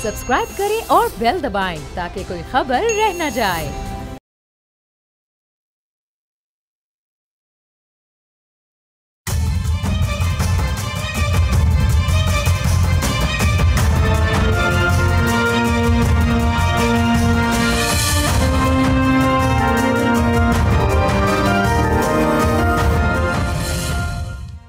Subscribe करें और bell दबाएं ताकि कोई खबर रह न जाए।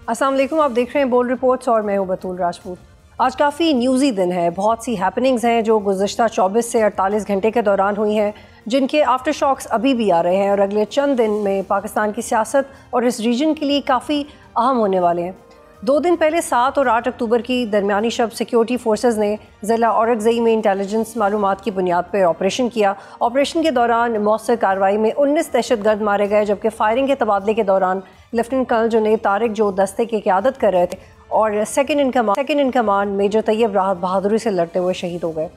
अस्सलाम वालेकुम, आप देख रहे हैं बोल्ड रिपोर्ट्स और मैं हूं बतूल राजपूत। आज काफ़ी न्यूज़ी दिन है, बहुत सी हैपनिंग्स हैं जो गुज़श्ता 24 से 48 घंटे के दौरान हुई हैं, जिनके आफ्टर शॉक्स अभी भी आ रहे हैं और अगले चंद दिन में पाकिस्तान की सियासत और इस रीजन के लिए काफ़ी अहम होने वाले हैं। 2 दिन पहले 7 और 8 अक्टूबर की दरमियानी शब सिक्योरिटी फोर्सेस ने ज़िला औरकज़ई में इंटेलिजेंस मालूमात की बुनियाद पर ऑपरेशन किया। ऑपरेशन के दौरान मौसर कार्रवाई में 19 दहशतगर्द मारे गए, जबकि फायरिंग के तबादले के दौरान लेफ्टिनेंट कर्नल जुनैद तारिक जो दस्ते की क़यादत कर रहे थे और second in command major Tayyab Rahat बहादुरी से लड़ते हुए शहीद हो गए।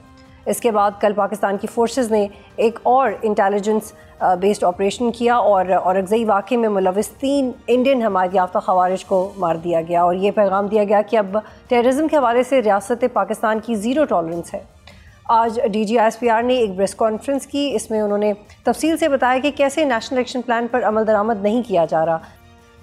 इसके बाद कल पाकिस्तान की फोर्सेस ने एक और इंटेलिजेंस बेस्ड ऑपरेशन किया और औरकज़ई वाक़े में मुलविस 3 इंडियन हमायत याफ्ता ख़वारिज को मार दिया गया और ये पैगाम दिया गया कि अब टेररिज्म के हवाले से रियासत पाकिस्तान की ज़ीरो टॉलरेंस है। आज DGISPR ने एक प्रेस कॉन्फ्रेंस की, इसमें उन्होंने तफसील से बताया कि कैसे नेशनल एक्शन प्लान पर अमल दरामद नहीं किया जा रहा।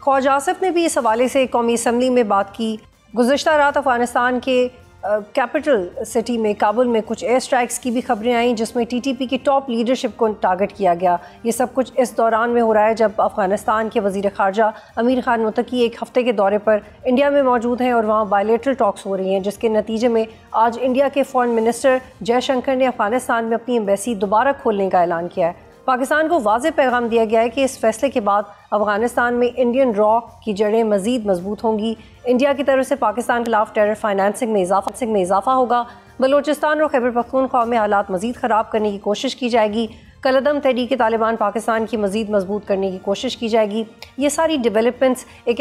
ख्वाजा आसिफ ने भी इस हवाले से कौमी असम्बली में बात की। गुज़श्ता रात अफ़गानिस्तान के कैपिटल सिटी में काबुल में कुछ एयर स्ट्राइक्स की भी खबरें आईं, जिसमें TTP की टॉप लीडरशिप को टारगेट किया गया। ये सब कुछ इस दौरान में हो रहा है जब अफ़गानिस्तान के वज़ीर ख़ारजा अमीर ख़ान मुत्तकी एक हफ़्ते के दौरे पर इंडिया में मौजूद हैं और वहाँ बायलैटरल टॉक्स हो रही हैं, जिसके नतीजे में आज इंडिया के फ़ॉरेन मिनिस्टर जयशंकर ने अफ़गानिस्तान में अपनी एम्बेसी दोबारा खोलने का ऐलान किया है। पाकिस्तान को वाज़ेह पैगाम दिया गया है कि इस फैसले के बाद अफ़गानिस्तान में इंडियन रॉ की जड़ें मज़ीद मजबूत होंगी। इंडिया की तरफ से पाकिस्तान के खिलाफ टेरर फाइनेंसिंग में इजाफा होगा। बलोचिस्तान और खैबर पख्तूनख्वा में हालात मज़ीद ख़राब करने की कोशिश की जाएगी। कलअदम तहरीक तालिबान पाकिस्तान की मज़ीद मजबूत करने की कोशिश की जाएगी। ये सारी डेवलपमेंट्स एक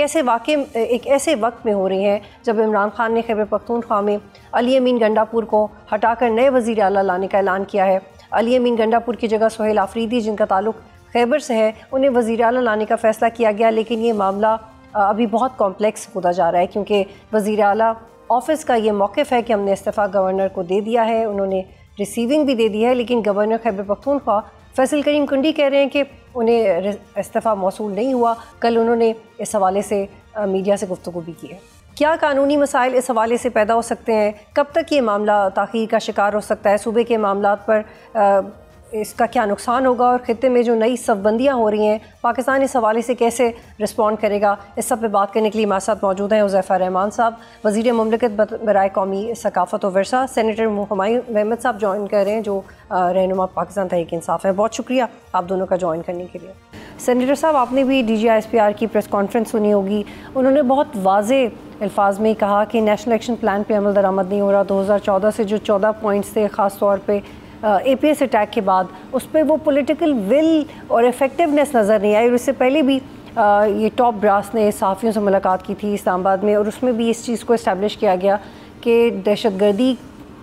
ऐसे वक्त में हो रही हैं जब इमरान खान ने खैबर पख्तूनख्वा में अली अमीन गंडापुर को हटाकर नए वज़ीर आला लाने का ऐलान किया है। अली अमीन गंडापुर की जगह सुहेल आफरीदी, जिनका ताल्लुक़ खैबर से है, उन्हें वज़ीर आला लाने का फ़ैसला किया गया। लेकिन ये मामला अभी बहुत कॉम्प्लेक्स होता जा रहा है, क्योंकि वज़ीर आला ऑफ़िस का ये मौक़िफ़ है कि हमने इस्तीफ़ा गवर्नर को दे दिया है, उन्होंने रिसीविंग भी दे दी है, लेकिन गवर्नर खैबर पख्तूनख्वा फैसल करीम कुंडी कह रहे हैं कि उन्हें इस्तीफ़ा मौसूल नहीं हुआ। कल उन्होंने इस हवाले से मीडिया से गुफ्तगू भी की है। क्या कानूनी मसाइल इस हवाले से पैदा हो सकते हैं? कब तक ये मामला ताख़ीर का शिकार हो सकता है? सूबे के मामलात पर इसका क्या नुकसान होगा और ख़ित्ते में जो नई सफ़बंदियाँ हो रही हैं, पाकिस्तान इस हवाले से कैसे रिस्पॉन्ड करेगा? इस सब पे बात करने के लिए हमारे साथ मौजूद हैं हुज़ैफ़ा रहमान साहब, वज़ीर मुमलिकत बराए कौमी सकाफ़त और वर्सा। सेनेटर हुमायूं अहमद साहब ज्वाइन कर रहे हैं, जो रहनुमा पाकिस्तान तहरीक इंसाफ हैं। बहुत शुक्रिया आप दोनों का ज्वाइन करने के लिए। सेनेटर साहब, आपने भी DGISPR की प्रेस कॉन्फ्रेंस सुनी होगी। उन्होंने बहुत वाज़ेह अल्फाज में कहा कि नेशनल एक्शन प्लान पे अमल दरामद नहीं हो रहा। 2014 से जो 14 पॉइंट्स थे, ख़ास तौर पे APS अटैक के बाद, उस पर वो पॉलिटिकल विल और इफ़ेक्टिवनेस नज़र नहीं आई। और इससे पहले भी ये टॉप ब्रास ने सहाफ़ियों से मुलाकात की थी इस्लामाबाद में, और उसमें भी इस चीज़ को इस्टेब्लिश किया गया कि दहशतगर्दी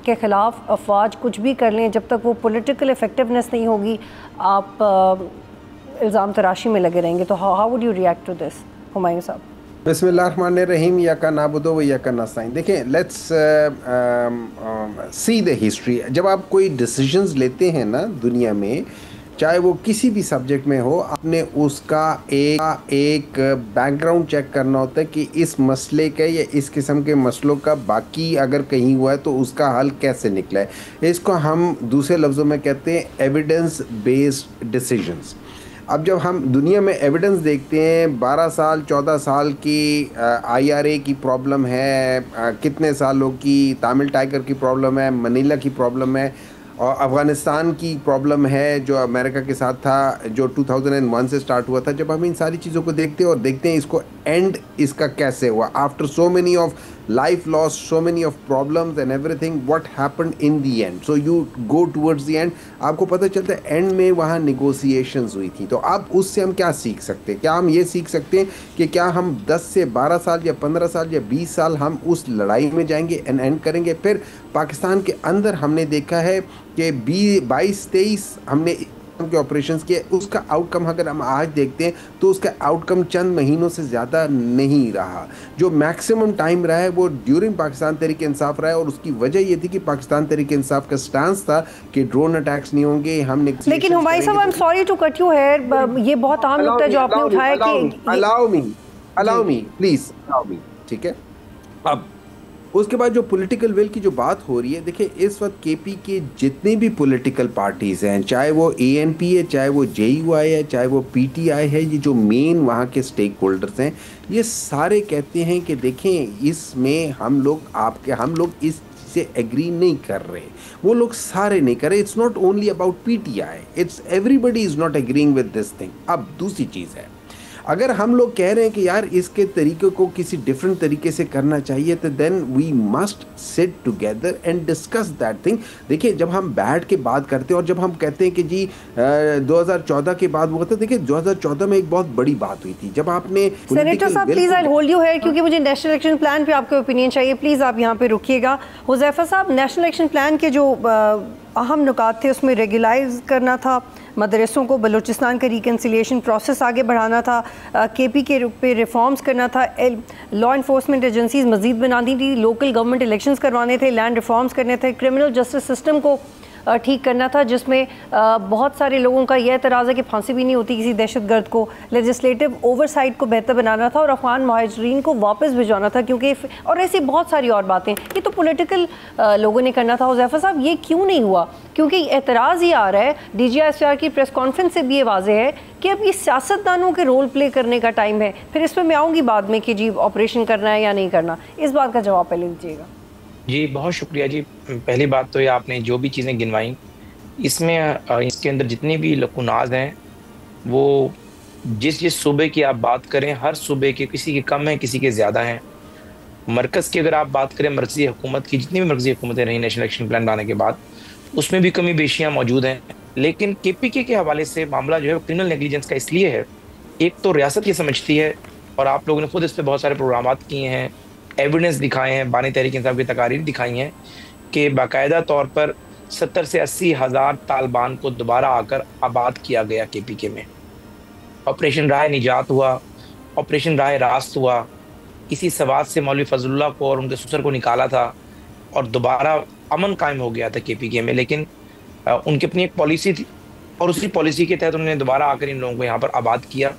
के ख़िलाफ़ अफवाज कुछ भी कर लें, जब तक वो पॉलिटिकल इफ़ेक्टिवनेस नहीं होगी आप इल्ज़ाम तराशी में लगे रहेंगे। तो how would you react to this, Humayun साहब? बिस्मिल्लाहिर्रहमानिर्रहीम, या का नाबुदो व या का नस्ताईन। देखें, लेट्स सी द हिस्ट्री। जब आप कोई डिसीजंस लेते हैं ना दुनिया में, चाहे वो किसी भी सब्जेक्ट में हो, आपने उसका एक बैकग्राउंड चेक करना होता है कि इस मसले का या इस किस्म के मसलों का बाकी अगर कहीं हुआ है तो उसका हल कैसे निकला है। इसको हम दूसरे लफ्ज़ों में कहते हैं एविडेंस बेस्ड डिसीजंस। अब जब हम दुनिया में एविडेंस देखते हैं, 12 साल 14 साल की IRA की प्रॉब्लम है, कितने सालों की तमिल टाइगर की प्रॉब्लम है, मनीला की प्रॉब्लम है, और अफ़गानिस्तान की प्रॉब्लम है जो अमेरिका के साथ था, जो 2001 से स्टार्ट हुआ था। जब हम इन सारी चीज़ों को देखते हैं और देखते हैं इसको एंड इसका कैसे हुआ, after so many of life loss, so many of problems and everything, what happened in the end? So you go towards the end, आपको पता चलता है एंड में वहाँ negotiations हुई थी। तो अब उससे हम क्या सीख सकते हैं? क्या हम ये सीख सकते हैं कि क्या हम 10 से 12 साल या 15 साल या 20 साल हम उस लड़ाई में जाएंगे एंड करेंगे? फिर पाकिस्तान के अंदर हमने देखा है कि 22-23 हमने के ऑपरेशंस किए, उसका आउटकम अगर हम आज देखते हैं तो उसका आउटकम चंद महीनों से ज़्यादा नहीं रहा। जो मैक्सिमम टाइम रहा है वो ड्यूरिंग पाकिस्तान तहरीक इंसाफ रहा है, और उसकी वजह ये थी कि पाकिस्तान तहरीक इंसाफ का स्टांस था कि ड्रोन अटैक्स नहीं होंगे, हमने। लेकिन हुमायूं साहब, I am sorry to cut you here, ये बहुत आम नुकता जो आपने उठाया कि allow me please, allow me, ठीक है। अब उसके बाद जो पॉलिटिकल विल की जो बात हो रही है, देखिए इस वक्त केपी के जितने भी पॉलिटिकल पार्टीज हैं, चाहे वो एएनपी है, चाहे वो जेयूआई है, चाहे वो पीटीआई है, ये जो मेन वहाँ के स्टेक होल्डर्स हैं, ये सारे कहते हैं कि देखें इसमें हम लोग इस से एग्री नहीं कर रहे। वो लोग सारे नहीं कर रहे। It's not only about PTI, it's everybody is not agreeing with this thing. अब दूसरी चीज़ है, अगर हम लोग कह रहे हैं कि यार इसके तरीके को किसी डिफरेंट तरीके से करना चाहिए, तो then we must sit together and discuss that thing. देखिए जब हम बैठ के बात करते हैं और जब हम कहते हैं कि जी 2014 के बाद हुआ था, देखिए 2014 में एक बहुत बड़ी बात हुई थी जब आपने। सेनेटर साहब प्लीज आई होल्ड यू है, क्योंकि मुझे नेशनल इलेक्शन प्लान पे आपके ओपिनियन चाहिए। प्लीज आप यहाँ पे रुकिएगा। हुज़ैफा साहब, नेशनल इलेक्शन प्लान के जो अहम नुकात थे उसमें रेगुलाइज करना था मदरसों को, बलूचिस्तान का रिकन्सिलिएशन प्रोसेस आगे बढ़ाना था, केपी के पे रिफॉर्म्स करना था, लॉ इन्फोर्समेंट एजेंसीज मजीद बनानी थी, लोकल गवर्नमेंट इलेक्शंस करवाने थे, लैंड रिफॉर्म्स करने थे, क्रिमिनल जस्टिस सिस्टम को ठीक करना था, जिसमें बहुत सारे लोगों का यह एतराज़ है कि फांसी भी नहीं होती किसी दहशतगर्द को, लेजिस्लेटिव ओवरसाइट को बेहतर बनाना था और अफगान महाजरीन को वापस भिजवाना था, क्योंकि और ऐसी बहुत सारी और बातें, ये तो पॉलिटिकल लोगों ने करना था। हुज़ैफा साहब, ये क्यों नहीं हुआ? क्योंकि एतराज़ ये आ रहा है, DGISR की प्रेस कॉन्फ्रेंस से भी ये वाज़ेह है कि अब ये सियासतदानों के रोल प्ले करने का टाइम है। फिर इस पर मैं आऊँगी बाद में कि जी ऑपरेशन करना है या नहीं करना, इस बात का जवाब पहले दीजिएगा। जी बहुत शुक्रिया जी। पहली बात तो ये आपने जो भी चीज़ें गिनवाई, इसमें इसके अंदर जितनी भी लकुनाज हैं वो जिस सूबे की आप बात करें, हर सूबे के किसी के कम है, किसी के ज़्यादा हैं। मरकज़ की अगर आप बात करें, मरकज़ी हुकूमत की जितनी भी मरकज़ी हुकूमतें रही नेशनल इलेक्शन प्लान लाने के बाद, उसमें भी कमी बेशियाँ मौजूद हैं। लेकिन KPK के हवाले से मामला जो है क्रिमिनल नेग्लिजेंस का इसलिए है, एक तो रियासत ये समझती है, और आप लोगों ने खुद इस पर बहुत सारे प्रोग्राम किए हैं, एविडेंस दिखाए हैं, बानी तहरीक इंसाफ की तकारीर दिखाई हैं कि बाकायदा तौर पर 70 से 80 हज़ार तालिबान को दोबारा आकर आबाद किया गया KPK में। ऑपरेशन राह निजात हुआ, ऑपरेशन राह रास्त हुआ, इसी सवाद से मौलवी फजलुल्लाह को और उनके ससुर को निकाला था और दोबारा अमन कायम हो गया था KPK में। लेकिन उनकी अपनी एक पॉलिसी थी और उसी पॉलिसी के तहत उन्होंने दोबारा आकर इन लोगों को यहाँ पर आबाद किया,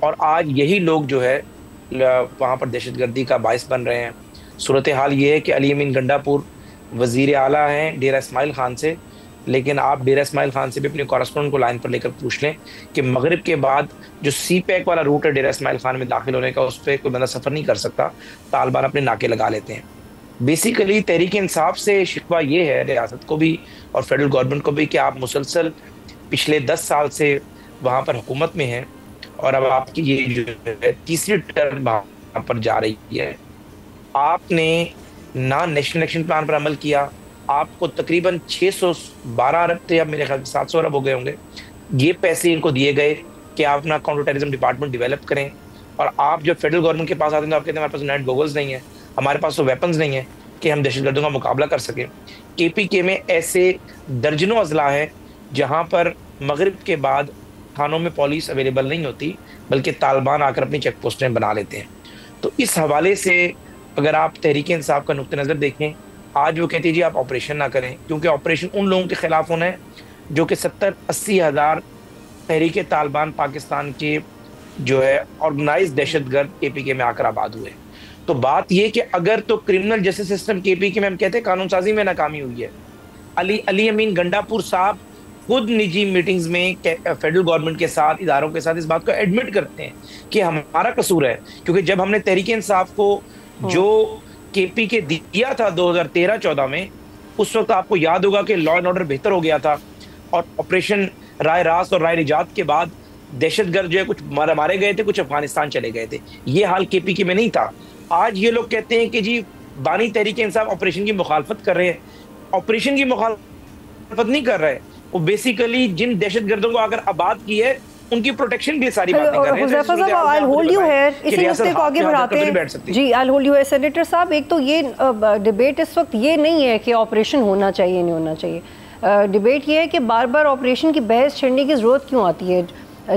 और आज यही लोग जो है वहाँ पर दहशतगर्दी का बायस बन रहे हैं। सूरत हाल ये है कि अली अमीन गंडापुर वज़ीर आला हैं डेरा इस्माइल ख़ान से, लेकिन आप डेरा इस्माइल ख़ान से भी अपने कॉरेस्पोंडेंट को लाइन पर लेकर पूछ लें कि मगरिब के बाद जो CPEC वाला रूट है डेरा इस्माइल ख़ान में दाखिल होने का, उस पर कोई बंदा सफ़र नहीं कर सकता, तालिबान अपने नाके लगा लेते हैं। बेसिकली तहरीक इंसाफ से शिकवा ये है रियासत को भी और फेडरल गवर्नमेंट को भी कि आप मुसलसल पिछले 10 साल से वहाँ पर हुकूमत में हैं, और अब आपकी ये जो है तीसरी टर्म वहाँ पर जा रही है। आपने ना नेशनल इलेक्शन प्लान पर अमल किया, आपको तकरीबन 612 अरब थे, अब मेरे ख्याल 700 अरब हो गए होंगे, ये पैसे इनको दिए गए कि आप अपना काउंटर टेररिज्म डिपार्टमेंट डेवलप करें। और आप जो फेडरल गवर्नमेंट के पास आते हैं तो आप कहते हैं हमारे पास नाइट गॉगल्स नहीं है, हमारे पास तो वेपन्स नहीं है कि हम दहशतगर्दों का मुकाबला कर सकें। KPK में ऐसे दर्जनों अजला हैं जहाँ पर मगरिब के बाद थानों में पुलिस अवेलेबल नहीं होती, बल्कि तालिबान आकर अपनी चेक पोस्टें बना लेते हैं। तो इस हवाले से अगर आप तहरीक इंसाफ का नुक्ते नज़र देखें, आज वो कहती है जी आप ऑपरेशन ना करें, क्योंकि ऑपरेशन उन लोगों के ख़िलाफ़ होना है जो कि 70-80 हज़ार तहरीक तालिबान पाकिस्तान के जो है ऑर्गेनाइज दहशतगर्द KPK में आकर आबाद हुए। तो बात ये कि अगर तो क्रिमिनल जस्टिस सिस्टम KPK में हम कहते हैं कानून साजी में नाकामी हुई है, अली अमीन गंडापुर साहब खुद निजी मीटिंग्स में फेडरल गवर्नमेंट के साथ, इदारों के साथ इस बात को एडमिट करते हैं कि हमारा कसूर है, क्योंकि जब हमने तहरीक इंसाफ को जो KPK दिया था 2013-14 में, उस वक्त आपको याद होगा कि लॉ एंड ऑर्डर बेहतर हो गया था, और ऑपरेशन राय रास्त और राय निजात के बाद दहशतगर्द जो है कुछ मारे गए थे, कुछ अफगानिस्तान चले गए थे। ये हाल KPK में नहीं था। आज ये लोग कहते हैं कि जी बानी तहरीक इंसाफ ऑपरेशन की मुखालफत कर रहे हैं। ऑपरेशन की मुखालफत नहीं कर रहे, वो बेसिकली जिन दहशतगर्दों को अगर आबाद की है उनकी प्रोटेक्शन भी सारी बातें कर रहे हैं। I'll hold you here, इसी नुक्ते को आगे बढ़ाते हैं जी। I'll hold you here, senator साहब। एक तो ये डिबेट इस वक्त ये नहीं है कि ऑपरेशन होना चाहिए नहीं होना चाहिए, डिबेट ये है कि बार बार ऑपरेशन की बहस छेड़ने की ज़रूरत क्यों आती है।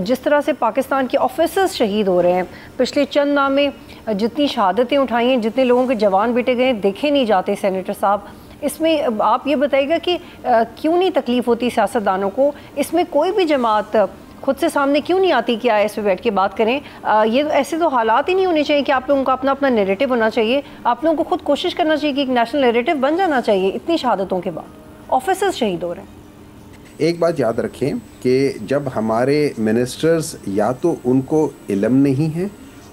जिस तरह से पाकिस्तान के ऑफिसर्स शहीद हो रहे हैं, पिछले चंद माह में जितनी शहादतें उठाई हैं, जितने लोगों के जवान बेटे गए देखे नहीं जाते सेनेटर साहब। इसमें आप ये बताइएगा कि क्यों नहीं तकलीफ़ होती सियासतदानों को, इसमें कोई भी जमात खुद से सामने क्यों नहीं आती कि आए इस पे बैठ के बात करें। ये ऐसे तो हालात ही नहीं होने चाहिए कि आप लोगों का अपना अपना नैरेटिव होना चाहिए। आप लोगों को खुद कोशिश करना चाहिए कि एक नेशनल नैरेटिव बन जाना चाहिए। इतनी शहादतों के बाद ऑफिसर्स शहीद हो रहे हैं। एक बात याद रखें कि जब हमारे मिनिस्टर्स या तो उनको इल्म नहीं है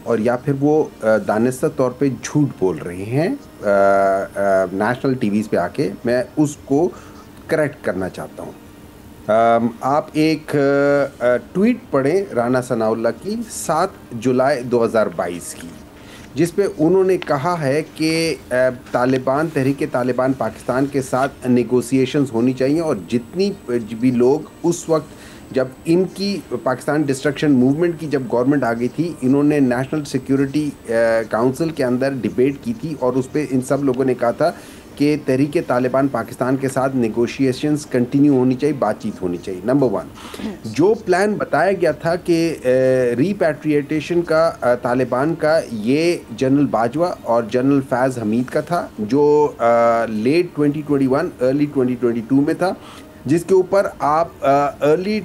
और या फिर वो दानिस्ता तौर पे झूठ बोल रहे हैं नेशनल टीवीज़ पे आके, मैं उसको करेक्ट करना चाहता हूँ। आप एक ट्वीट पढ़ें राना सनाउल्लाह की 7 जुलाई 2022 की, जिस पे उन्होंने कहा है कि तालिबान, तहरीक तालिबान पाकिस्तान के साथ नेगोशिएशंस होनी चाहिए और जितनी भी लोग उस वक्त जब इनकी पाकिस्तान डिस्ट्रक्शन मूवमेंट की जब गवर्नमेंट आ गई थी, इन्होंने नेशनल सिक्योरिटी काउंसिल के अंदर डिबेट की थी और उस पर इन सब लोगों ने कहा था कि तहरीक तालिबान पाकिस्तान के साथ नेगोशिएशंस कंटिन्यू होनी चाहिए, बातचीत होनी चाहिए। नंबर 1 जो प्लान बताया गया था कि रीपैट्रिएटेशन का तालिबान का, ये जनरल बाजवा और जनरल फैज़ हमीद का था, जो लेट 2021 अर्ली 2022 में था, जिसके ऊपर आप अर्ली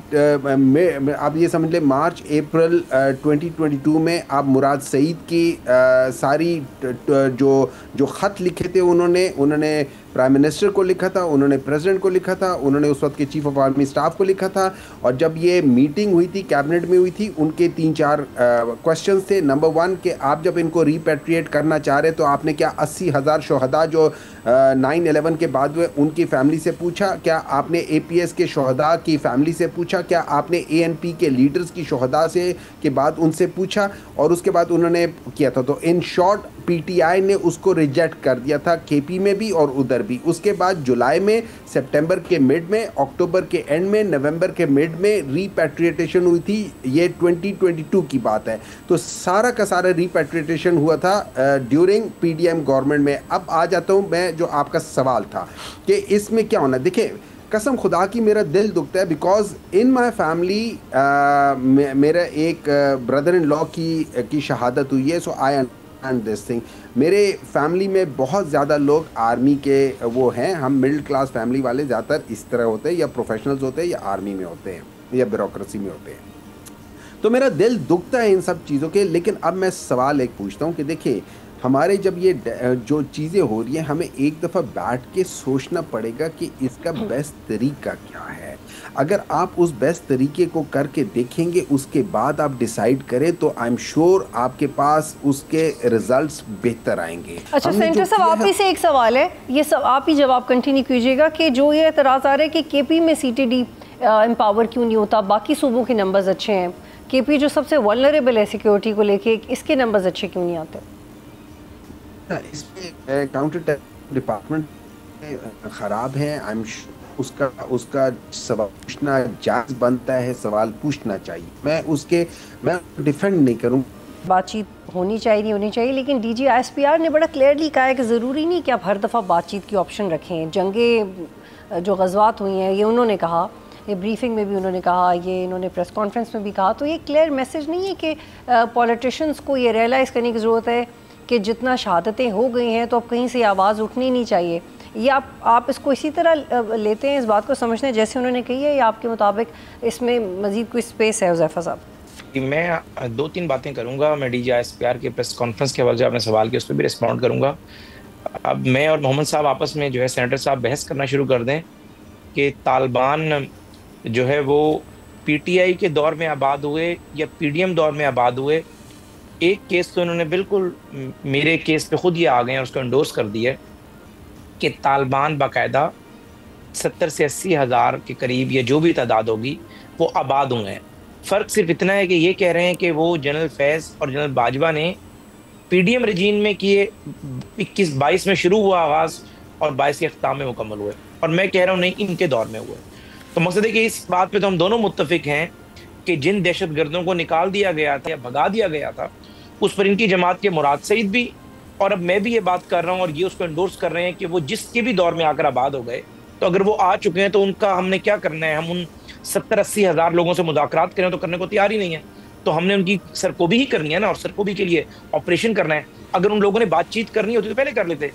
आप ये समझ लें मार्च अप्रैल 2022 में आप मुराद सईद की सारी जो ख़त लिखे थे उन्होंने प्राइम मिनिस्टर को लिखा था, उन्होंने प्रेसिडेंट को लिखा था, उन्होंने उस वक्त के चीफ ऑफ आर्मी स्टाफ को लिखा था। और जब ये मीटिंग हुई थी, कैबिनेट में हुई थी, उनके 3-4 क्वेश्चंस थे। नंबर 1 कि आप जब इनको रीपैट्रिएट करना चाह रहे तो आपने क्या 80,000 शोहदा जो 9/11 के बाद हुए उनकी फैमिली से पूछा? क्या आपने APS के शोहदा की फैमिली से पूछा? क्या आपने ANP के लीडर्स की शोहदा से के बाद उनसे पूछा? और उसके बाद उन्होंने किया था। तो इन शॉर्ट PTI ने उसको रिजेक्ट कर दिया था, KP में भी और उधर भी। उसके बाद जुलाई में, सितंबर के मिड में, अक्टूबर के एंड में, नवंबर के मिड में रीपैट्रिएटेशन हुई थी। ये 2022 की बात है। तो सारा का सारा रीपैट्रिएटेशन हुआ था ड्यूरिंग PDM गवर्नमेंट में। अब आ जाता हूँ मैं, जो आपका सवाल था कि इसमें क्या होना। देखिए, कसम खुदा की मेरा दिल दुखता है, बिकॉज इन माई फैमिली मेरा एक ब्रदर इन लॉ की शहादत हुई है। सो आई एंड दिस थिंग, मेरे फैमिली में बहुत ज़्यादा लोग आर्मी के वो हैं। हम मिडिल क्लास फैमिली वाले ज़्यादातर इस तरह होते हैं, या प्रोफेशनल्स होते हैं, या आर्मी में होते हैं, या ब्यूरोक्रेसी में होते हैं। तो मेरा दिल दुखता है इन सब चीज़ों के। लेकिन अब मैं सवाल एक पूछता हूँ कि देखिए, हमारे जब ये जो चीज़ें हो रही हैं, हमें एक दफ़ा बैठ के सोचना पड़ेगा कि इसका बेस्ट तरीका क्या है। अगर आप उस बेस्ट तरीके को करके देखेंगे, उसके बाद आप डिसाइड करें, तो आई एम श्योर आपके पास उसके रिजल्ट्स बेहतर आएंगे। अच्छा सेंटर साहब, आप ही से एक सवाल है, ये सब आप ही जवाब कंटिन्यू कीजिएगा कि जो ये एतराज़ आ रहा है कि KP में CTD एम्पावर क्यों नहीं होता, बाकी सूबों के नंबर्स अच्छे हैं, KP जो सबसे वल्नरेबल है सिक्योरिटी को लेके, इसके नंबर्स अच्छे क्यों नहीं आते? इसमें काउंटर टेररिज्म डिपार्टमेंट ख़राब है। आई एम उसका सवाल पूछना जायज़ बनता है, सवाल पूछना चाहिए। मैं डिफेंड नहीं करूँ। बातचीत होनी चाहिए, नहीं होनी चाहिए, लेकिन DG ISPR ने बड़ा क्लियरली कहा है कि ज़रूरी नहीं कि आप हर दफ़ा बातचीत की ऑप्शन रखें। जंगें जो गज़वात हुई हैं, ये उन्होंने कहा, ये ब्रीफिंग में भी उन्होंने कहा, ये इन्होंने प्रेस कॉन्फ्रेंस में भी कहा। तो ये क्लियर मैसेज नहीं है कि पॉलिटिशियंस को ये रियलाइज़ करने की ज़रूरत है कि जितना शहादतें हो गई हैं तो अब कहीं से आवाज़ उठनी नहीं चाहिए। ये आप इसको इसी तरह लेते हैं, इस बात को समझते हैं जैसे उन्होंने कही है, या आपके मुताबिक इसमें मज़ीद कोई स्पेस है? हुज़ैफ़ा साहब, मैं 2-3 बातें करूंगा। मैं DG ISPR के प्रेस कॉन्फ्रेंस के हवाले से आपने सवाल किया, उस पर भी रिस्पॉन्ड करूंगा। अब मैं और मोहम्मद साहब आपस में जो है सेनेटर साहब बहस करना शुरू कर दें कि तालिबान जो है वो PTI के दौर में आबाद हुए या PDM दौर में आबाद हुए। एक केस तो उन्होंने बिल्कुल मेरे केस पे खुद ये आ गए और उसको एंडोर्स कर दिया कि तालिबान बाकायदा 70 से 80 हज़ार के करीब या जो भी तादाद होगी वो आबाद हुए हैं। फ़र्क सिर्फ इतना है कि ये कह रहे हैं कि वो जनरल फैज़ और जनरल बाजवा ने PDM रजीम में किए, 21-22 में शुरू हुआ आगाज़ और 22 के अख्ताम में मुकम्मल हुए, और मैं कह रहा हूँ नहीं, इनके दौर में हुए। तो मकसद है कि इस बात पे तो हम दोनों मुत्तफिक हैं कि जिन दहशतगर्दों को निकाल दिया गया था या भगा दिया गया था, उस पर इनकी जमात के मुराद सईद भी, और अब मैं भी ये बात कर रहा हूँ और ये उसको एंडोर्स कर रहे हैं कि वो जिसके भी दौर में आकर आबाद हो गए, तो अगर वो आ चुके हैं तो उनका हमने क्या करना है? हम उन 70-80 हज़ार लोगों से मुज़ाकरात करें तो करने को तैयार ही नहीं है। तो हमने उनकी सरकोबी ही करनी है ना, और सरकोबी के लिए ऑपरेशन करना है। अगर उन लोगों ने बातचीत करनी होती तो पहले कर लेते।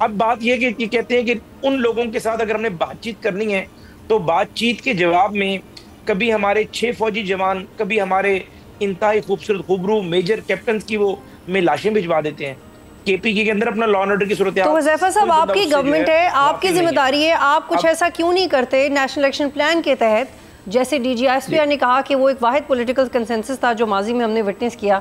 अब बात यह कि कहते हैं कि उन लोगों के साथ अगर हमने बातचीत करनी है तो बातचीत के जवाब में कभी हमारे 6 फौजी जवान, कभी हमारे इंतहाई खूबसूरत खूबरू मेजर कैप्टन की वो में लाशें भिजवा देते हैं। केपीके के अंदर अपना लॉ एंड ऑर्डर की सूरत है। तो हुज़ैफा साहब, आपकी गवर्नमेंट है, आपकी जिम्मेदारी है, आप कुछ ऐसा क्यों नहीं करते नेशनल इलेक्शन प्लान के तहत? जैसे DGISPR ने कहा कि वो एक वाहिद पॉलिटिकल कंसेंसस था जो माजी में हमने विटनेस किया,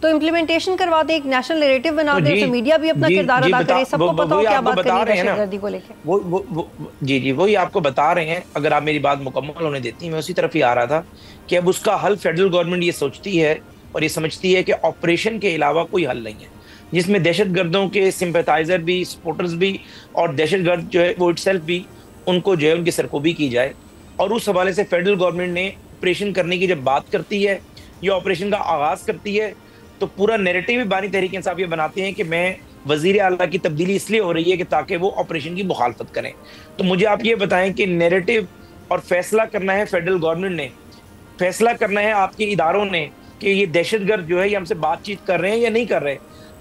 तो इम्प्लीमेंटेशन करवा दें, एक नेशनल नैरेटिव बना दें, उसमें मीडिया भी अपना किरदार अदा करे, सबको पता हो क्या बात करनी है दहशतगर्दी को लेकर। वो जी वही आपको बता रहे हैं। अगर आप मेरी बात मुकम्मल होने देती हैं, मैं उसी तरफ ही आ रहा था कि अब उसका हल फेडरल गवर्नमेंट ये सोचती है और ये समझती है कि ऑपरेशन के अलावा कोई हल नहीं है, जिसमें दहशतगर्दों के सिंपैथाइजर भी, सपोर्टर्स भी और दहशतगर्द जो है वो इटसेल्फ भी, उनको जो है उनकी सरकोबी की जाए। और उस हवाले से फेडरल गवर्नमेंट ने ऑपरेशन करने की जब बात करती है या ऑपरेशन का आगाज करती है तो पूरा नैरेटिव ही बानी तहरीक इंसाफ ये बनाते हैं कि मैं वजीर आला की तब्दीली इसलिए हो रही है कि ताकि वो ऑपरेशन की मुखालफत करें। तो मुझे आप ये बताएं कि नैरेटिव और फैसला करना है फेडरल गवर्नमेंट ने, फैसला करना है आपके इदारों ने कि ये दहशतगर्द जो है ये हमसे बातचीत कर रहे हैं या नहीं कर रहे।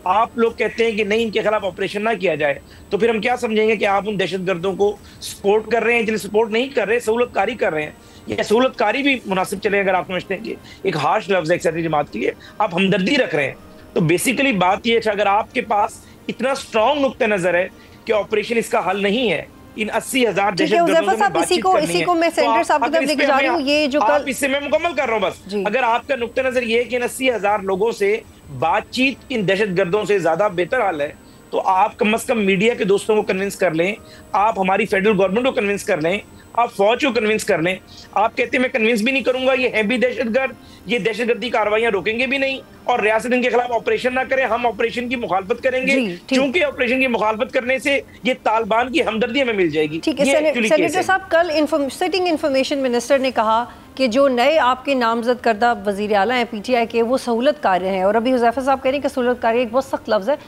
आप लोग कहते हैं कि नहीं, इनके खिलाफ ऑपरेशन ना किया जाए, तो फिर हम क्या समझेंगे कि आप उन दहशतगर्दों को सपोर्ट कर रहे हैं, जिन्हें सपोर्ट नहीं कर रहे, सहूलतकारी कर रहे हैं। या सहूलतकारी भी मुनासिब चले अगर आप समझते हैं कि एक हार्श लफ्ज है एक सारी जमात के लिए, आप हमदर्दी रख रहे हैं। तो बेसिकली बात यह है, अगर आपके पास इतना स्ट्रॉन्ग नुक्ते नजर है कि ऑपरेशन इसका हल नहीं है, इन 80,000 दहशतगर्दों से बातचीत करनी है, मैं सेंटर साहब की तरफ लेके जा रही हूं, ये जो कल इससे मैं मुकम्मल कर रहा हूं बस। अगर आपका नुक्ते नजर ये है कि इन 80,000 लोगों से बातचीत इन दहशतगर्दों से ज्यादा बेहतर हाल है, तो आप कम से कम मीडिया के दोस्तों को कन्विंस कर लें, आप हमारी फेडरल गवर्नमेंट को कन्विंस कर लें, आप फौज को कन्विंस कर लें। आप कहते हैं मैं कन्विंस भी नहीं करूंगा, ये है भी दहशतगर्द, ये दहशतगर्दी कार्रवाइयां रोकेंगे भी नहीं और रियासत इनके खिलाफ ऑपरेशन ना करें, हम ऑपरेशन की मुखालफत करेंगे, क्योंकि ऑपरेशन की मुखालफत करने से ये तालिबान की हमदर्दी हमें मिल जाएगी। ठीक है सेनेटर साहब, कल सिटिंग इंफॉर्मेशन मिनिस्टर ने कहा कि जो नए आपके नामजद करदा वजीर आला हैं PTI के, वो सहूलत कार्य हैं, और अभी हुज़ैफा साहब कह रहे हैं कि सहूलत कार्य एक बहुत सख्त लफ्ज़ है,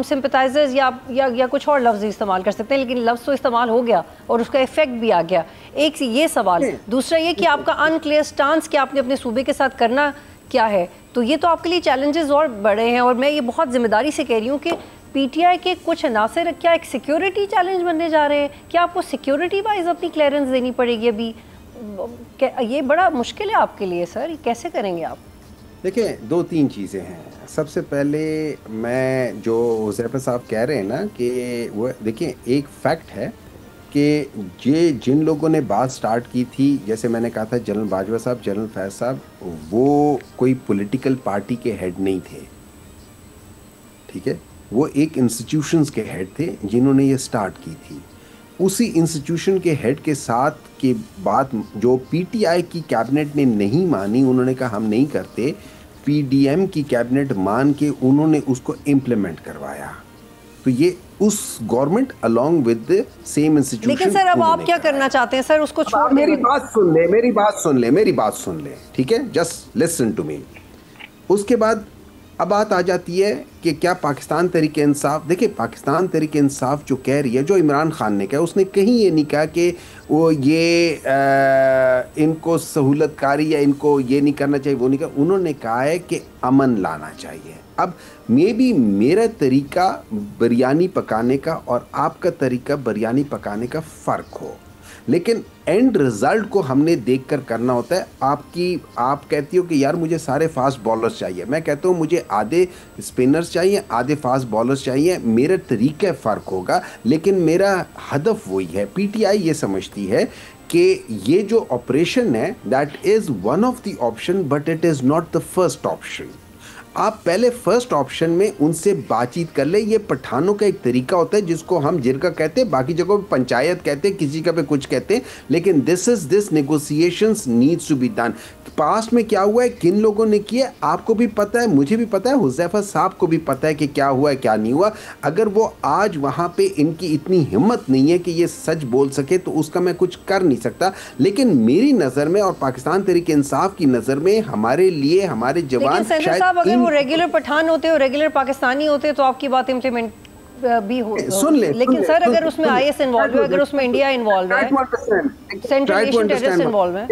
सिंपैथाइजर्स या कुछ और लफ्ज़ इस्तेमाल कर सकते हैं, लेकिन लफ्ज़ तो इस्तेमाल हो गया और उसका इफेक्ट भी आ गया। एक ये सवाल, दूसरा ये कि आपका अनक्लियर स्टांस कि आपने अपने सूबे के साथ करना क्या है, तो ये तो आपके लिए चैलेंजेस और बड़े हैं, और मैं ये बहुत जिम्मेदारी से कह रही हूँ कि PTI के कुछ अनासर क्या एक सिक्योरिटी चैलेंज बनने जा रहे हैं? क्या आपको सिक्योरिटी वाइज अपनी क्लियरेंस देनी पड़ेगी? अभी ये बड़ा मुश्किल है आपके लिए सर, ये कैसे करेंगे आप? देखिए, 2-3 चीज़ें हैं। सबसे पहले मैं जो हुज़ैफा साहब कह रहे हैं ना कि वो देखिए, एक फैक्ट है कि ये जिन लोगों ने बात स्टार्ट की थी, जैसे मैंने कहा था जनरल बाजवा साहब, जनरल फैज़ साहब, वो कोई पॉलिटिकल पार्टी के हेड नहीं थे, ठीक है, वो एक इंस्टीट्यूशंस के हेड थे जिन्होंने ये स्टार्ट की थी। उसी इंस्टीट्यूशन के हेड के साथ के बात जो PTI की कैबिनेट ने नहीं मानी, उन्होंने कहा हम नहीं करते, PDM की कैबिनेट मान के उन्होंने उसको इम्प्लीमेंट करवाया। तो ये उस government along with the same institution. लेकिन सर अब आप क्या करना चाहते हैं सर? उसको छोड़, मेरी बात सुन ले, मेरी बात सुन ले, ठीक है, जस्ट लिसन टू मी। उसके बाद अब बात आ जाती है कि क्या पाकिस्तान तहरीक इंसाफ, देखिए पाकिस्तान तहरीक इंसाफ जो कह रही है, जो इमरान खान ने कहा, उसने कहीं ये नहीं कहा कि वो ये इनको सहूलतकारी या इनको ये नहीं करना चाहिए, वो नहीं कहा। उन्होंने कहा है कि अमन लाना चाहिए। अब मे बी मेरा तरीका बिरयानी पकाने का और आपका तरीका बिरयानी पकाने का फ़र्क हो, लेकिन एंड रिजल्ट को हमने देखकर करना होता है। आप कहती हो कि यार मुझे सारे फास्ट बॉलर्स चाहिए, मैं कहता हूँ मुझे आधे स्पिनर्स चाहिए, आधे फास्ट बॉलर्स चाहिए, मेरा तरीका फ़र्क होगा, लेकिन मेरा हदफ वही है। PTI ये समझती है कि ये जो ऑपरेशन है that is one of the option, but it is not the first option. आप पहले फर्स्ट ऑप्शन में उनसे बातचीत कर ले। ये पठानों का एक तरीका होता है जिसको हम जिरका कहते हैं, बाकी जगहों पे पंचायत कहते हैं, किसी का पे कुछ कहते हैं, लेकिन this negotiations needs to be done. Past में क्या हुआ है, किन लोगों ने किया, आपको भी पता है, मुझे भी पता है, हुज़ैफा साहब को भी पता है कि क्या हुआ है क्या नहीं हुआ। अगर वो आज वहाँ पे इनकी इतनी हिम्मत नहीं है कि ये सच बोल सके तो उसका मैं कुछ कर नहीं सकता। लेकिन मेरी नज़र में और पाकिस्तान तहरीक इंसाफ की नज़र में हमारे लिए हमारे जवान, शायद वो रेगुलर पठान होते हो, रेगुलर पाकिस्तानी होते तो आपकी बात इम्प्लीमेंट भी हो, सुन ले, लेकिन सर अगर उसमें IS इन्वॉल्व है, अगर उसमें इंडिया इन्वॉल्व है, सेंट्रल एशियन टेररिस्ट इन्वॉल्व है,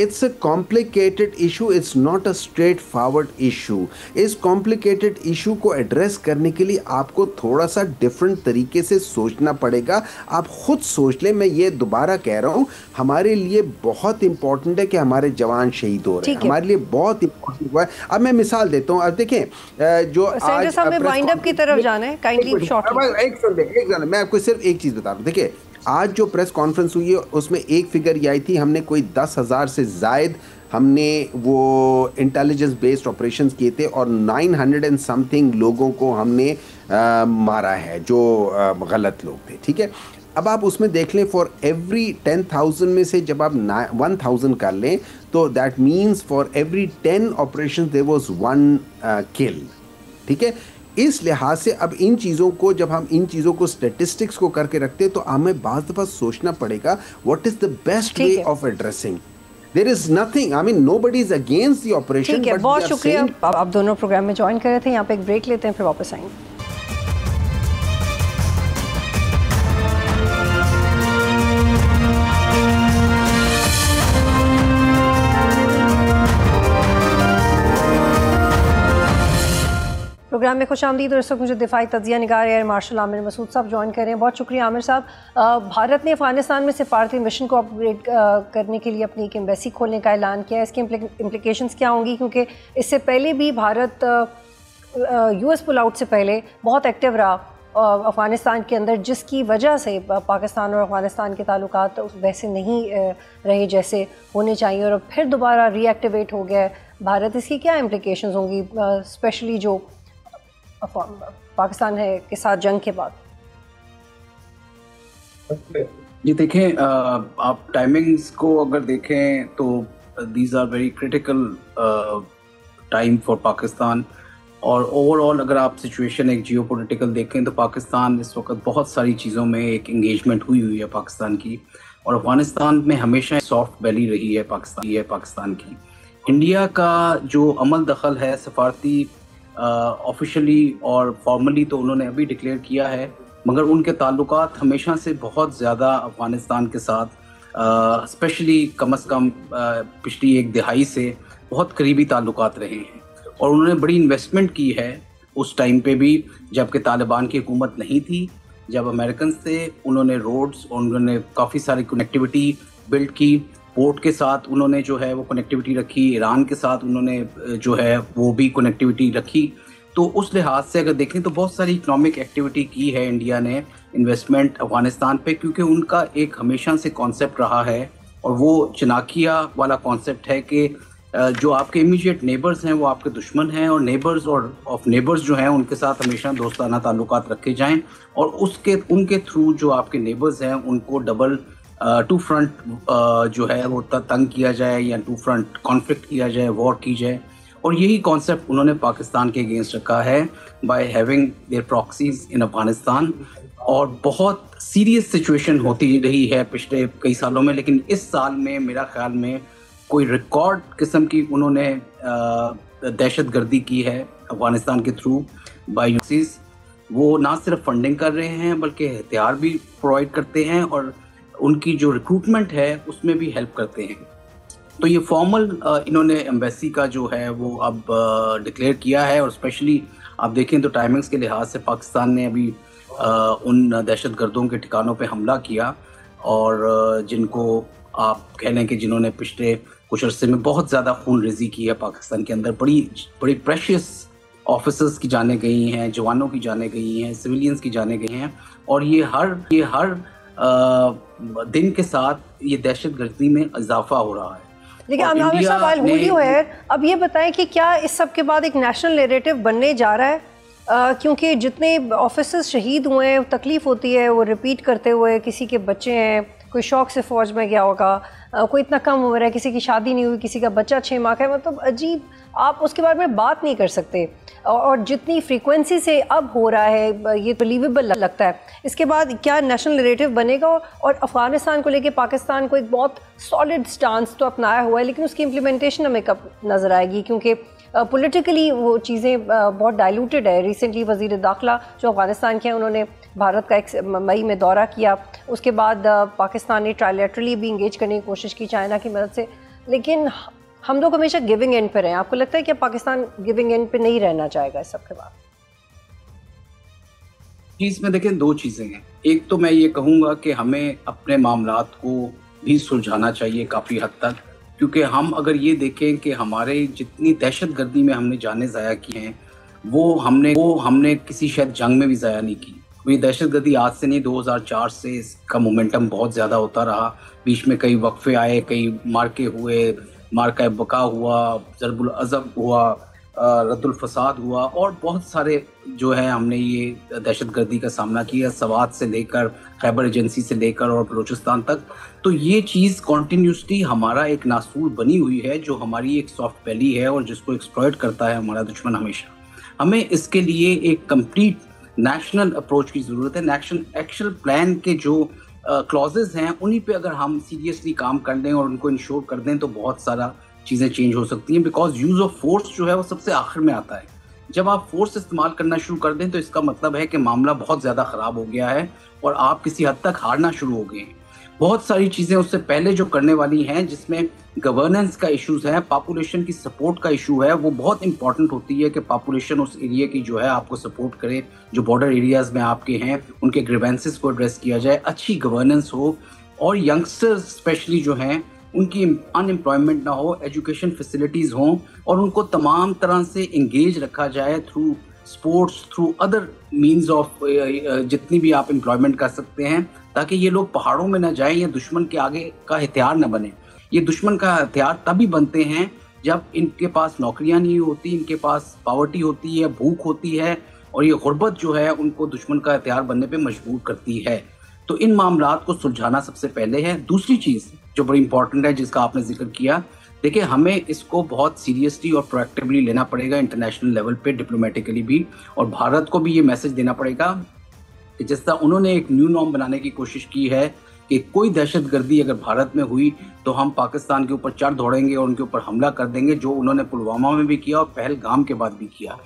It's a complicated issue. It's not a straightforward issue. इस complicated issue को address करने के लिए आपको थोड़ा सा different तरीके से सोचना पड़ेगा. आप खुद सोच लें, मैं ये दोबारा कह रहा हूँ, हमारे लिए बहुत important है कि हमारे जवान शहीद हो रहे हैं, हमारे लिए बहुत important हुआ है. अब मैं मिसाल देता हूँ. अब देखें जो आज वाइंड अप की तरफ जाना है, काइंडली शॉर्टली एक मैं आपको सिर्फ एक चीज़ बता रहा हूँ. देखिए आज जो प्रेस कॉन्फ्रेंस हुई है उसमें एक फिगर ये आई थी, हमने कोई 10,000 से ज़ायद हमने वो इंटेलिजेंस बेस्ड ऑपरेशंस किए थे और 900 एंड समथिंग लोगों को हमने मारा है जो गलत लोग थे. ठीक है, अब आप उसमें देख लें फॉर एवरी 10,000 में से जब आप 1,000 कर लें तो that means for every 10 operation there was 1 kill. ठीक है, इस लिहाज से अब इन चीज़ों को जब हम इन चीज़ों को स्टेटिस्टिक्स को करके रखते हैं तो हमें बात दफ़ा सोचना पड़ेगा what is the best way of addressing. There is nothing, I mean nobody is against the operation. ठीक है, बहुत शुक्रिया. आप दोनों प्रोग्राम में ज्वाइन कर रहे थे. यहाँ पे एक ब्रेक लेते हैं, फिर वापस आएंगे. प्रोग्राम में खुशामदीद. और इस वक्त मुझे दिफाई तज्जिया निगार एयर मार्शल आमिर मसूद साहब ज्वाइन कर रहे हैं. बहुत शुक्रिया आमिर साहब. भारत ने अफगानिस्तान में सिफारती मिशन को अपग्रेड करने के लिए अपनी एक एम्बेसी खोलने का ऐलान किया है. इसकी इम्प्लिकेशंस क्या होंगी, क्योंकि इससे पहले भी भारत US पुल आउट से पहले बहुत एक्टिव रहा अफ़गानिस्तान के अंदर, जिसकी वजह से पाकिस्तान और अफ़गानिस्तान के ताल्लुकात वैसे नहीं रहे जैसे होने चाहिए और फिर दोबारा रीएक्टिवेट हो गया भारत. इसकी क्या इम्प्लिकेशंस होंगी, स्पेशली जो पाकिस्तान है के साथ जंग के बाद? जी देखें, आप टाइमिंग्स को अगर देखें तो these are very critical time for Pakistan. और ओवरऑल अगर आप सिचुएशन एक जियोपॉलिटिकल देखें तो पाकिस्तान इस वक्त बहुत सारी चीज़ों में एक एंगेजमेंट हुई है पाकिस्तान की, और अफगानिस्तान में हमेशा सॉफ्ट बैली रही है पाकिस्तान की. इंडिया का जो अमल दखल है सफारती ऑफिशियली और फॉर्मली तो उन्होंने अभी डिक्लेयर किया है, मगर उनके ताल्लुकात हमेशा से बहुत ज़्यादा अफ़गानिस्तान के साथ स्पेशली कम से कम पिछली एक दिहाई से बहुत करीबी ताल्लुकात रहे हैं. और उन्होंने बड़ी इन्वेस्टमेंट की है उस टाइम पे भी जबकि तालिबान की हुकूमत नहीं थी. जब अमेरिकन थे उन्होंने रोड्स और उन्होंने काफ़ी सारी कनेक्टिविटी बिल्ड की. पोर्ट के साथ उन्होंने जो है वो कनेक्टिविटी रखी, ईरान के साथ उन्होंने जो है वो भी कनेक्टिविटी रखी. तो उस लिहाज से अगर देखें तो बहुत सारी इकोनॉमिक एक्टिविटी की है इंडिया ने, इन्वेस्टमेंट अफ़गानिस्तान पे, क्योंकि उनका एक हमेशा से कॉन्सेप्ट रहा है और वो चनाकिया वाला कॉन्सेप्ट है कि जो आपके इमीडिएट नेबर्स हैं वो आपके दुश्मन हैं और नेबर्स और ऑफ नेबर्स जो हैं उनके साथ हमेशा दोस्ताना ताल्लुकात रखे जाएं और उनके थ्रू जो आपके नेबर्स हैं उनको डबल टू फ्रंट जो है वो तंग किया जाए या टू फ्रंट कॉन्फ्लिक्ट किया जाए, वॉर की जाए. और यही कॉन्सेप्ट उन्होंने पाकिस्तान के अगेंस्ट रखा है बाय हैविंग देयर प्रॉक्सीज इन अफगानिस्तान. और बहुत सीरियस सिचुएशन होती रही है पिछले कई सालों में, लेकिन इस साल में मेरा ख्याल में कोई रिकॉर्ड किस्म की उन्होंने दहशतगर्दी की है अफगानिस्तान के थ्रू बाय यूसीज. वो ना सिर्फ फंडिंग कर रहे हैं बल्कि हथियार भी प्रोवाइड करते हैं और उनकी जो रिक्रूटमेंट है उसमें भी हेल्प करते हैं. तो ये फॉर्मल इन्होंने एम्बेसी का जो है वो अब डिक्लेयर किया है. और स्पेशली आप देखें तो टाइमिंग्स के लिहाज से पाकिस्तान ने अभी उन दहशतगर्दों के ठिकानों पे हमला किया और जिनको आप कह लें कि जिन्होंने पिछले कुछ अरसे में बहुत ज़्यादा खून रेजी की है पाकिस्तान के अंदर. बड़ी प्रेशियस ऑफिसर्स की जाने गई हैं, जवानों की जाने गई हैं, सिविलियंस की जाने गई हैं. और ये हर दिन के साथ ये दहशतगर्दी में इजाफा हो रहा है. लेकिन आमिर साहब, अब ये बताएं कि क्या इस सब के बाद एक नेशनल नैरेटिव बनने जा रहा है? क्योंकि जितने ऑफिसर्स शहीद हुए हैं, तकलीफ़ होती है वो रिपीट करते हुए. किसी के बच्चे हैं, कोई शौक से फ़ौज में गया होगा, कोई इतना कम उम्र है, किसी की शादी नहीं हुई, किसी का बच्चा 6 माह का है. मतलब अजीब, आप उसके बारे में बात नहीं कर सकते. और जितनी फ्रीक्वेंसी से अब हो रहा है ये बिलीवेबल लगता है. इसके बाद क्या नेशनल नैरेटिव बनेगा? और अफ़गानिस्तान को लेके पाकिस्तान को एक बहुत सॉलिड स्टांस तो अपनाया हुआ है, लेकिन उसकी इम्प्लीमेंटेशन हमें कब नज़र आएगी? क्योंकि पॉलिटिकली वो चीज़ें बहुत डाइल्यूटेड है। रिसेंटली वज़ीर दाखिला जो अफ़गानिस्तान के हैं, उन्होंने भारत का एक मई में दौरा किया, उसके बाद पाकिस्तान ने ट्रायलैटरली भी इंगेज करने की कोशिश की चाइना की मदद से, लेकिन हम लोग हमेशा गिविंग एंड पर हैं। आपको लगता है कि पाकिस्तान गिविंग एंड पर नहीं रहना चाहेगा इस सब के बाद? इसमें देखें दो चीज़ें हैं। एक तो मैं ये कहूँगा कि हमें अपने मामलात को भी सुलझाना चाहिए काफ़ी हद तक, क्योंकि हम अगर ये देखें कि हमारे जितनी दहशतगर्दी में हमने जानें ज़ाया की हैं वो हमने किसी शायद जंग में भी ज़ाया नहीं की। ये दहशतगर्दी आज से नहीं, 2004 से इसका मोमेंटम बहुत ज़्यादा होता रहा। बीच में कई वक्फे आए, कई मार्के हुए, मार्का बका हुआ, ज़रबुल अज़ब हुआ, रद्दुल फसाद हुआ, और बहुत सारे जो है हमने ये दहशतगर्दी का सामना किया, सवात से लेकर खैबर एजेंसी से लेकर और बलूचिस्तान तक। तो ये चीज़ कॉन्टीन्यूसली हमारा एक नासूर बनी हुई है जो हमारी एक सॉफ्ट वैली है और जिसको एक्सप्लॉइट करता है हमारा दुश्मन हमेशा। हमें इसके लिए एक कंप्लीट नेशनल अप्रोच की ज़रूरत है। नेशनल एक्शन प्लान के जो क्लॉजेज हैं उन्हीं पे अगर हम सीरियसली काम कर दें और उनको इंश्योर कर दें तो बहुत सारा चीज़ें चेंज हो सकती हैं। बिकॉज यूज़ ऑफ फोर्स जो है वो सबसे आखिर में आता है। जब आप फोर्स इस्तेमाल करना शुरू कर दें तो इसका मतलब है कि मामला बहुत ज़्यादा ख़राब हो गया है और आप किसी हद तक हारना शुरू हो गए हैं। बहुत सारी चीज़ें उससे पहले जो करने वाली हैं, जिसमें गवर्नेंस का इश्यूज़ है, पॉपुलेशन की सपोर्ट का इशू है, वो बहुत इंपॉर्टेंट होती है कि पॉपुलेशन उस एरिया की जो है आपको सपोर्ट करे। जो बॉर्डर एरियाज़ में आपके हैं उनके ग्रीवेंसेस को एड्रेस किया जाए, अच्छी गवर्नेंस हो और यंगस्टर्स स्पेशली जो हैं उनकी अनएम्प्लॉयमेंट ना हो, एजुकेशन फैसिलिटीज़ हों और उनको तमाम तरह से इंगेज रखा जाए through sports, through other means of जितनी भी आप एम्प्लॉयमेंट कर सकते हैं, ताकि ये लोग पहाड़ों में ना जाएं या दुश्मन के आगे का हथियार न बने। ये दुश्मन का हथियार तभी बनते हैं जब इनके पास नौकरियां नहीं होती, इनके पास पावर्टी होती है, भूख होती है, और ये गुर्बत जो है उनको दुश्मन का हथियार बनने पे मजबूर करती है। तो इन मामलात को सुलझाना सबसे पहले है। दूसरी चीज़ जो बड़ी इंपॉर्टेंट है जिसका आपने जिक्र किया, देखिए हमें इसको बहुत सीरियसली और प्रोएक्टिवली लेना पड़ेगा इंटरनेशनल लेवल पे, डिप्लोमेटिकली भी, और भारत को भी ये मैसेज देना पड़ेगा कि जिस तरह उन्होंने एक न्यू नॉर्म बनाने की कोशिश की है कि कोई दहशतगर्दी अगर भारत में हुई तो हम पाकिस्तान के ऊपर चढ़ दौड़ेंगे और उनके ऊपर हमला कर देंगे, जो उन्होंने पुलवामा में भी किया और पहलगाम के बाद भी किया।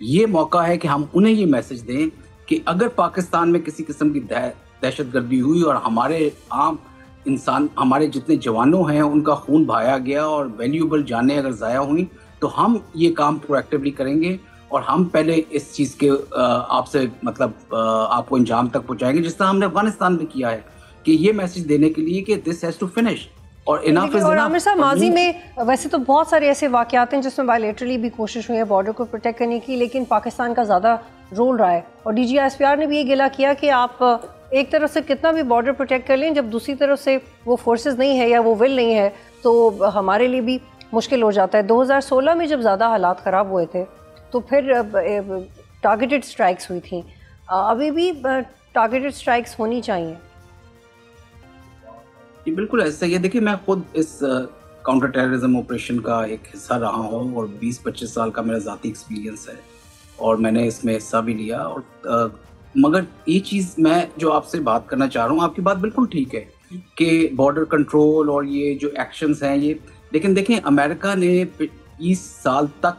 ये मौका है कि हम उन्हें ये मैसेज दें कि अगर पाकिस्तान में किसी किस्म की दहशतगर्दी हुई और हमारे आम इंसान, हमारे जितने जवानों हैं उनका खून बहाया गया और वैल्यूएबल जानें अगर ज़ाया हुई, तो हम ये काम प्रोएक्टिवली करेंगे और हम पहले इस चीज़ के आपसे मतलब आपको अंजाम तक पहुंचाएंगे, जिस तरह हमने अफगानिस्तान में किया है, कि ये मैसेज देने के लिए कि दिस हैज़ टू फिनिश और इनफ इज इनफ। आमिर साहब, माजी में वैसे तो बहुत सारे ऐसे वाक़यात हैं जिसमें बायलैटरली भी कोशिश हुई है बॉर्डर को प्रोटेक्ट करने की, लेकिन पाकिस्तान का ज़्यादा रोल रहा है। और DGISPR ने भी ये गिला किया कि आप एक तरफ से कितना भी बॉर्डर प्रोटेक्ट कर लें, जब दूसरी तरफ से वो फोर्सेस नहीं है या वो विल नहीं है तो हमारे लिए भी मुश्किल हो जाता है। 2016 में जब ज़्यादा हालात ख़राब हुए थे तो फिर टारगेटेड स्ट्राइक्स हुई थी। अभी भी टारगेटेड स्ट्राइक्स होनी चाहिए। ये बिल्कुल ऐसा ही है। देखिए, मैं खुद इस काउंटर टेररिज्म ऑपरेशन का एक हिस्सा रहा हूँ और 20-25 साल का मेरा ज़ाती एक्सपीरियंस है और मैंने इसमें हिस्सा भी लिया। और मगर ये चीज़ मैं जो आपसे बात करना चाह रहा हूँ, आपकी बात बिल्कुल ठीक है कि बॉर्डर कंट्रोल और ये जो एक्शंस हैं ये, लेकिन देखें अमेरिका ने 20 साल तक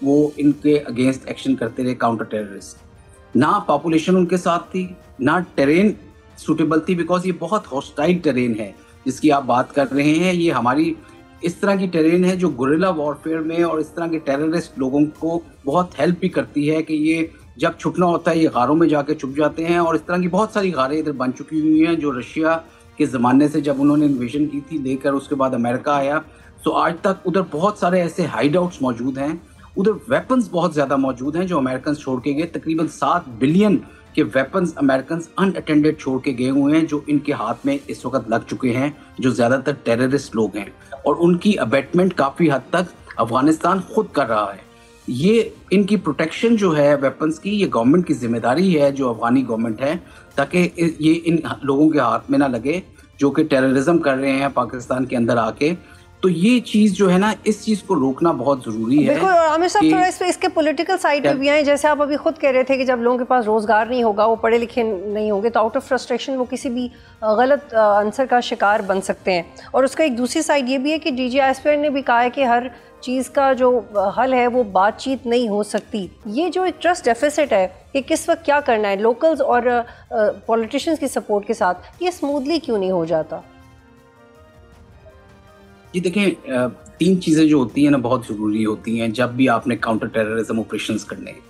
वो इनके अगेंस्ट एक्शन करते रहे काउंटर टेररिस्ट। ना पॉपुलेशन उनके साथ थी, ना टेरेन सूटेबल थी, बिकॉज ये बहुत हॉस्टाइल टेरेन है जिसकी आप बात कर रहे हैं। ये हमारी इस तरह की टेरेन है जो गुरिल्ला वॉरफेयर में और इस तरह के टेररिस्ट लोगों को बहुत हेल्प भी करती है कि ये जब छुपना होता है ये गारों में जाके छुप जाते हैं। और इस तरह की बहुत सारी गारें इधर बन चुकी हुई हैं जो रशिया के ज़माने से जब उन्होंने इन्वेजन की थी लेकर उसके बाद अमेरिका आया, तो आज तक उधर बहुत सारे ऐसे हाइड आउट्स मौजूद हैं। उधर वेपन्स बहुत ज़्यादा मौजूद हैं जो अमेरिकन छोड़ के गए। तकरीबन 7 बिलियन के वेपन्स अमेरिकन अनअटेंडेड छोड़ के गए हुए हैं जो इनके हाथ में इस वक्त लग चुके हैं, जो ज़्यादातर टेररिस्ट लोग हैं। और उनकी अबेटमेंट काफ़ी हद तक अफगानिस्तान खुद कर रहा है। ये इनकी प्रोटेक्शन जो है वेपन्स की, ये गवर्नमेंट की जिम्मेदारी है जो अफगानी गवर्नमेंट है, ताकि ये इन लोगों के हाथ में ना लगे जो कि टेररिज्म कर रहे हैं पाकिस्तान के अंदर आके। तो ये चीज जो है ना, इस चीज को रोकना बहुत जरूरी है। बिल्कुल। और आमिर साहब थोड़ा इसके पॉलिटिकल साइड पे भी आए, जैसे आप अभी खुद कह रहे थे कि जब लोगों के पास रोजगार नहीं होगा, वो पढ़े लिखे नहीं होंगे, तो आउट ऑफ फ्रस्ट्रेशन वो किसी भी गलत आंसर का शिकार बन सकते हैं। और उसका एक दूसरी साइड ये भी है कि DGISP ने भी कहा है कि हर चीज़ का जो हल है वो बातचीत नहीं हो सकती। ये जो एक ट्रस्ट डेफिसिट है कि किस वक्त क्या करना है, लोकल्स और पॉलिटिशियंस की सपोर्ट के साथ, ये स्मूथली क्यों नहीं हो जाता? जी देखें, 3 चीजें जो होती हैं ना बहुत जरूरी होती हैं जब भी आपने काउंटर टेररिज्म ऑपरेशंस करने हैं।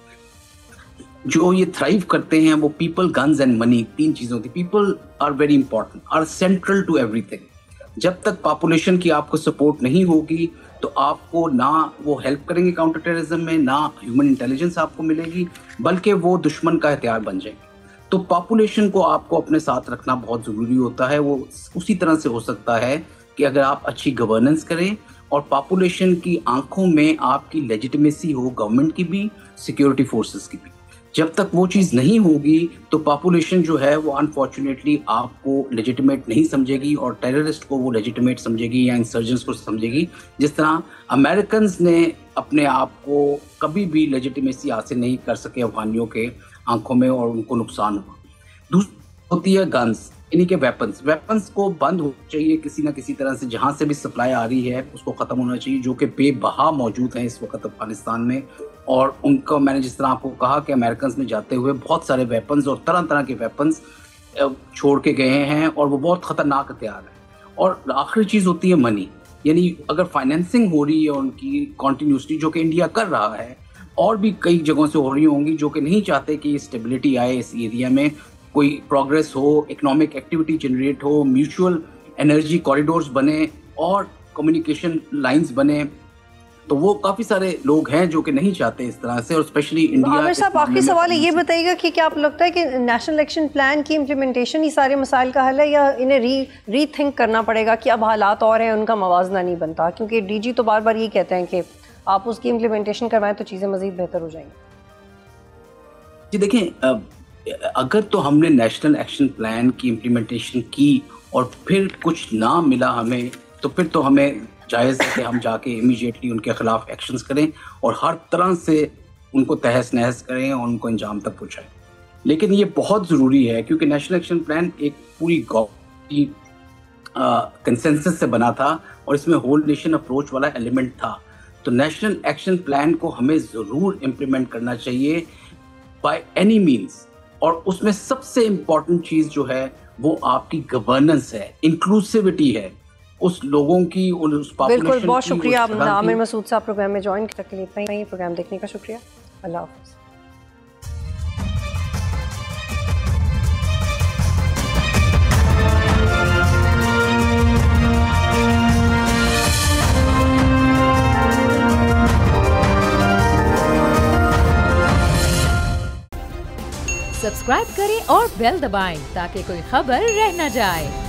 जो ये थ्राइव करते हैं वो पीपल, गन्स एंड मनी, 3 चीजें होती हैं। People are very important, are central to everything. जब तक पॉपुलेशन की आपको सपोर्ट नहीं होगी तो आपको ना वो हेल्प करेंगे काउंटर टेररिज्म में, ना ह्यूमन इंटेलिजेंस आपको मिलेगी, बल्कि वो दुश्मन का हथियार बन जाएंगे। तो पॉपुलेशन को आपको अपने साथ रखना बहुत जरूरी होता है। वो उसी तरह से हो सकता है कि अगर आप अच्छी गवर्नेंस करें और पॉपुलेशन की आंखों में आपकी लेजिटिमेसी हो, गवर्नमेंट की भी, सिक्योरिटी फोर्सेस की भी। जब तक वो चीज़ नहीं होगी तो पॉपुलेशन जो है वो अनफॉर्चुनेटली आपको लेजिटिमेट नहीं समझेगी और टेररिस्ट को वो लेजिटिमेट समझेगी या इंसर्जेंट्स को समझेगी। जिस तरह अमेरिकन ने अपने आप को कभी भी लेजिटिमेसी हासिल नहीं कर सके अफगानियों के आंखों में और उनको नुकसान हुआ। दूसरी होती है गन्स, इन्हीं के वेपन्स को बंद होना चाहिए किसी ना किसी तरह से। जहां से भी सप्लाई आ रही है उसको खत्म होना चाहिए, जो कि बेबहा मौजूद हैं इस वक्त अफगानिस्तान में। और उनका मैंने जिस तरह आपको कहा कि अमेरिकन ने जाते हुए बहुत सारे वेपन्स और तरह तरह के वेपन्स छोड़ के गए हैं और वो बहुत खतरनाक हथियार है। और आखिरी चीज होती है मनी, यानी अगर फाइनेंसिंग हो रही है उनकी कॉन्टिन्यूसली, जो कि इंडिया कर रहा है और भी कई जगहों से हो रही होंगी, जो कि नहीं चाहते कि स्टेबिलिटी आए इस एरिया में, कोई प्रोग्रेस हो, इकोनॉमिक एक्टिविटी जनरेट हो, म्यूचुअल एनर्जी कॉरिडोर्स बने और कम्युनिकेशन लाइंस बने, तो वो काफी सारे लोग हैं जो कि नहीं चाहते इस तरह से। और स्पेशली इंडिया। आमिर साहब आखिरी सवाल है, ये बताइएगा कि क्या आपको लगता है कि नेशनल एक्शन प्लान की इम्प्लीमेंटेशन ही सारे मसाइल का हल है, या इन्हें रीथिंक करना पड़ेगा कि अब हालात और हैं, उनका मवाजना नहीं बनता? क्योंकि DG तो बार बार ये कहते हैं कि आप उसकी इम्प्लीमेंटेशन करवाएं तो चीज़ें मजीद बेहतर हो जाएंगी। जी देखें, अगर तो हमने नेशनल एक्शन प्लान की इम्प्लीमेंटेशन की और फिर कुछ ना मिला हमें, तो फिर तो हमें जायज़ है कि हम जाके इमीडिएटली उनके खिलाफ एक्शंस करें और हर तरह से उनको तहस नहस करें और उनको अंजाम तक पहुँचाएं। लेकिन ये बहुत ज़रूरी है क्योंकि नेशनल एक्शन प्लान एक पूरी गवर्नमेंट की कंसेंसस से बना था और इसमें होल नेशन अप्रोच वाला एलिमेंट था। तो नेशनल एक्शन प्लान को हमें ज़रूर इम्प्लीमेंट करना चाहिए बाय एनी मीन्स। और उसमें सबसे इम्पॉर्टेंट चीज़ जो है वो आपकी गवर्नेंस है, इंक्लूसिविटी है उस लोगों की, उस पॉपुलेशन की। बिल्कुल, बहुत शुक्रिया आमिर मसूद साहब प्रोग्राम में ज्वाइन करने के लिए। इतना ही प्रोग्राम देखने का शुक्रिया। अल्लाह हाफ़िज़। सब्सक्राइब करें और बेल दबाएं ताकि कोई खबर रह न जाए।